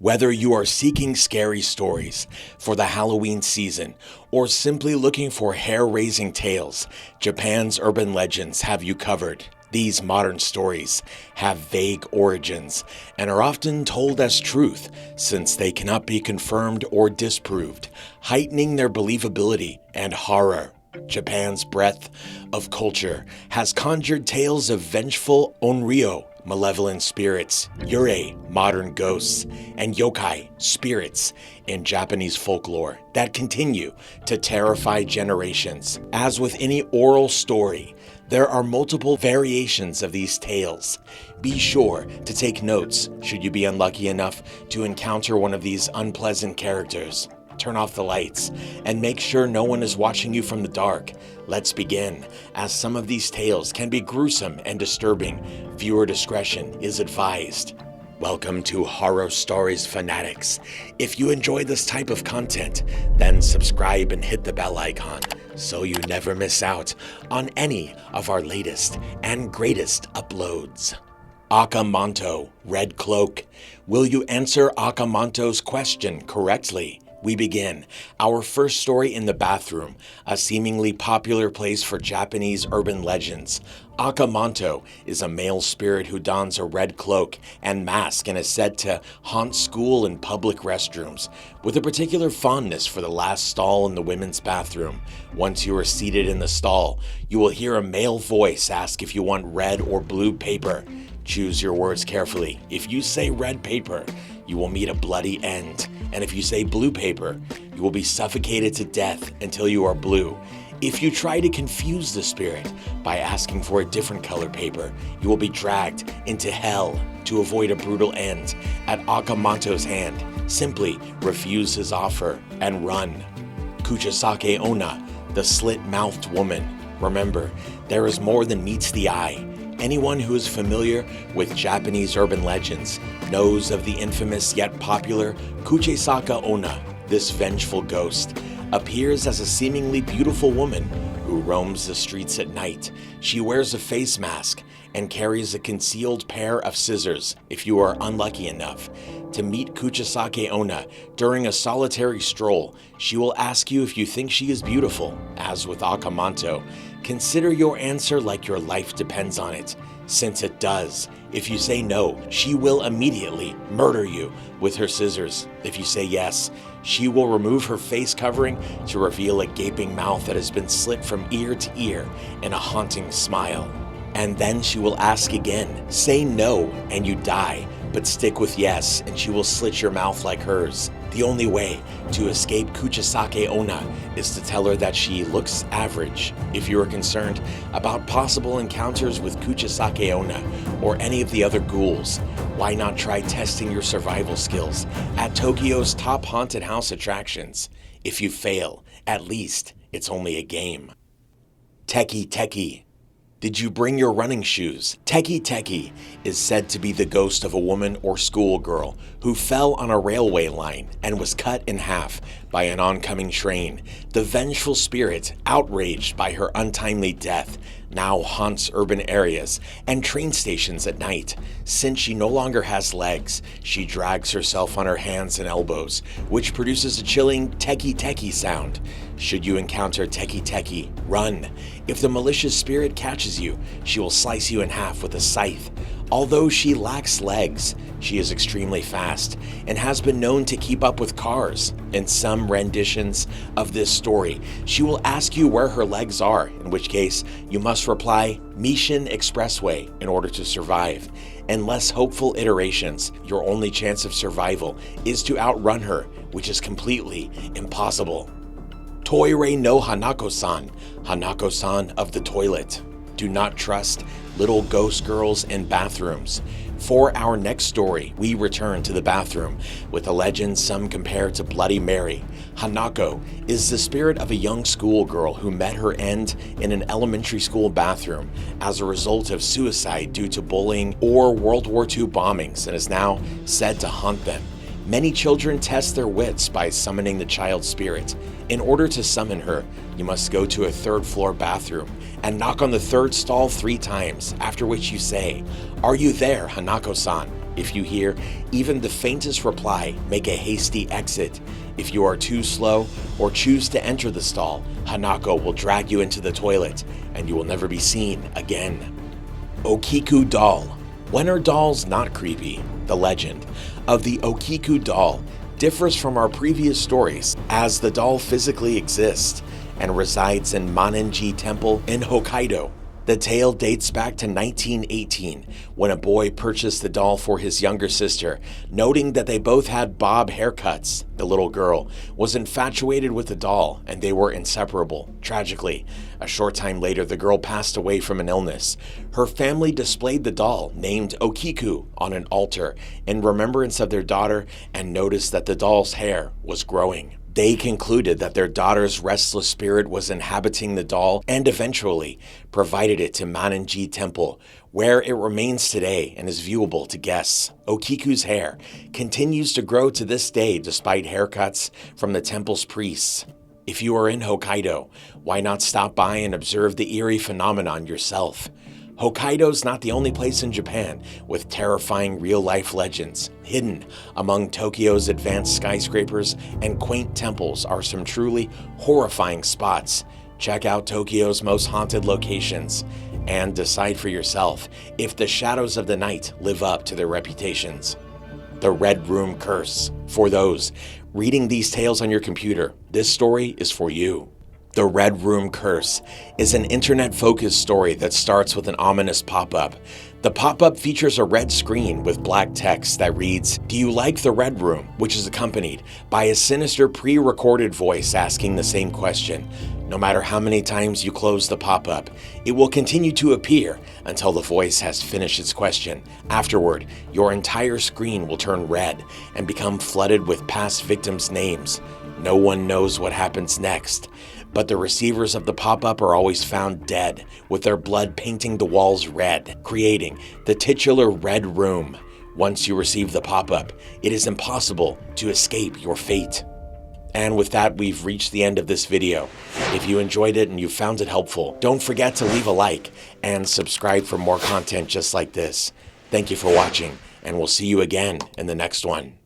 Whether you are seeking scary stories for the Halloween season or simply looking for hair-raising tales, Japan's urban legends have you covered. These modern stories have vague origins and are often told as truth since they cannot be confirmed or disproved, heightening their believability and horror. Japan's breadth of culture has conjured tales of vengeful onryo, malevolent spirits, yurei, modern ghosts, and yokai, spirits, in Japanese folklore that continue to terrify generations. As with any oral story, there are multiple variations of these tales. Be sure to take notes should you be unlucky enough to encounter one of these unpleasant characters. Turn off the lights and make sure no one is watching you from the dark. Let's begin, as some of these tales can be gruesome and disturbing. Viewer discretion is advised. Welcome to Horror Stories Fanatics. If you enjoy this type of content, then subscribe and hit the bell icon so you never miss out on any of our latest and greatest uploads. Akamanto, Red Cloak. Will you answer Akamanto's question correctly? We begin our first story in the bathroom, a seemingly popular place for Japanese urban legends. Akamanto is a male spirit who dons a red cloak and mask and is said to haunt school and public restrooms, with a particular fondness for the last stall in the women's bathroom. Once you are seated in the stall, you will hear a male voice ask if you want red or blue paper. Choose your words carefully. If you say red paper, you will meet a bloody end. And if you say blue paper, you will be suffocated to death until you are blue. If you try to confuse the spirit by asking for a different color paper, you will be dragged into hell. To avoid a brutal end at Akamanto's hand, simply refuse his offer and run. Kuchasake Ona, the slit-mouthed woman. Remember, there is more than meets the eye. Anyone who is familiar with Japanese urban legends knows of the infamous yet popular Kuchasake Ona. This vengeful ghost appears as a seemingly beautiful woman who roams the streets at night. She wears a face mask and carries a concealed pair of scissors. If you are unlucky enough to meet Kuchasake Ona during a solitary stroll, she will ask you if you think she is beautiful. As with Akamanto, consider your answer like your life depends on it, since it does. If you say no, she will immediately murder you with her scissors. If you say yes, she will remove her face covering to reveal a gaping mouth that has been slit from ear to ear in a haunting smile. And then she will ask again. Say no and you die, but stick with yes and she will slit your mouth like hers. The only way to escape Kuchasake Ona is to tell her that she looks average. If you are concerned about possible encounters with Kuchasake Ona or any of the other ghouls, why not try testing your survival skills at Tokyo's top haunted house attractions? If you fail, at least it's only a game. Techiteki. Did you bring your running shoes? Techiteki is said to be the ghost of a woman or schoolgirl who fell on a railway line and was cut in half by an oncoming train. The vengeful spirit, outraged by her untimely death, now haunts urban areas and train stations at night. Since she no longer has legs, she drags herself on her hands and elbows, which produces a chilling teki-teki sound. Should you encounter Techiteki, run. If the malicious spirit catches you, she will slice you in half with a scythe. Although she lacks legs, she is extremely fast and has been known to keep up with cars. In some renditions of this story, she will ask you where her legs are, in which case you must reply Mission Expressway in order to survive. In less hopeful iterations, your only chance of survival is to outrun her, which is completely impossible. Toire no Hanako-san, Hanako-san of the toilet. Do not trust little ghost girls in bathrooms. For our next story, we return to the bathroom with a legend some compare to Bloody Mary. Hanako is the spirit of a young schoolgirl who met her end in an elementary school bathroom as a result of suicide due to bullying or World War II bombings and is now said to haunt them. Many children test their wits by summoning the child spirit. In order to summon her, you must go to a third-floor bathroom and knock on the third stall 3 times, after which you say, "Are you there, Hanako-san?" If you hear even the faintest reply, make a hasty exit. If you are too slow or choose to enter the stall, Hanako will drag you into the toilet and you will never be seen again. Okiku doll. When are dolls not creepy? The legend of the Okiku doll differs from our previous stories, as the doll physically exists and resides in Manenji Temple in Hokkaido. The tale dates back to 1918, when a boy purchased the doll for his younger sister. Noting that they both had bob haircuts, the little girl was infatuated with the doll and they were inseparable. Tragically, a short time later, the girl passed away from an illness. Her family displayed the doll, named Okiku, on an altar in remembrance of their daughter and noticed that the doll's hair was growing. They concluded that their daughter's restless spirit was inhabiting the doll and eventually provided it to Manenji Temple, where it remains today and is viewable to guests. Okiku's hair continues to grow to this day despite haircuts from the temple's priests. If you are in Hokkaido, why not stop by and observe the eerie phenomenon yourself? Hokkaido's not the only place in Japan with terrifying real-life legends. Hidden among Tokyo's advanced skyscrapers and quaint temples are some truly horrifying spots. Check out Tokyo's most haunted locations and decide for yourself if the shadows of the night live up to their reputations. The Red Room Curse. For those reading these tales on your computer, this story is for you. The Red Room Curse is an internet-focused story that starts with an ominous pop-up. The pop-up features a red screen with black text that reads, "Do you like the Red Room?" which is accompanied by a sinister pre-recorded voice asking the same question. No matter how many times you close the pop-up, it will continue to appear until the voice has finished its question. Afterward, your entire screen will turn red and become flooded with past victims' names. No one knows what happens next, but the receivers of the pop-up are always found dead, with their blood painting the walls red, creating the titular Red Room. Once you receive the pop-up, it is impossible to escape your fate. And with that, we've reached the end of this video. If you enjoyed it and you found it helpful, don't forget to leave a like and subscribe for more content just like this. Thank you for watching, and we'll see you again in the next one.